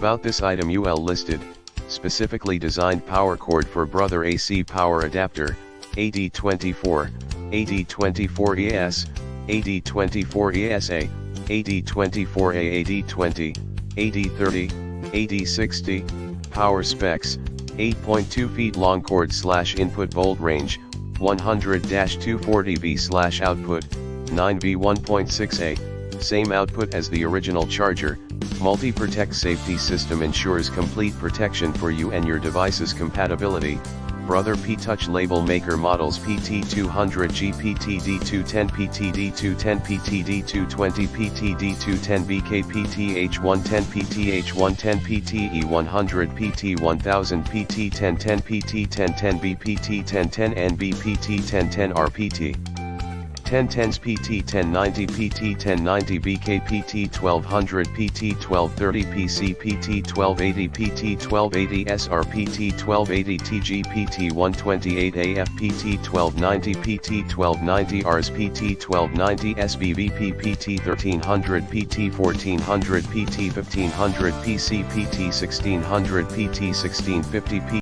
About this item UL listed, specifically designed power cord for Brother AC power adapter, AD24, AD24ES, AD24ESA, AD24A, AD20, AD30, AD60, power specs, 8.2 feet long cord / input volt range, 100-240V / output, 9V 1.6A, same output as the original charger. Multi-Protect safety system ensures complete protection for you and your device's compatibility. Brother P Touch label maker models PT-220 PT-D210 PT-D210 PT-D220 PT-D210 PTH110 PTH110 PT-E100 PT-1000 PT-1010 PT-1010 PT-1010 and PT-1010 RPT. 1010s PT-1090 PT-1090 PT-1200 PT-1230 PC PT-1280 PT-1280 SR PT-1280 TG PT-128 AF PT-1290 PT-1290 RS PT-1290 SBVP PT-1300 PT-1400 PT-1500 PC PT-1600 PT-1650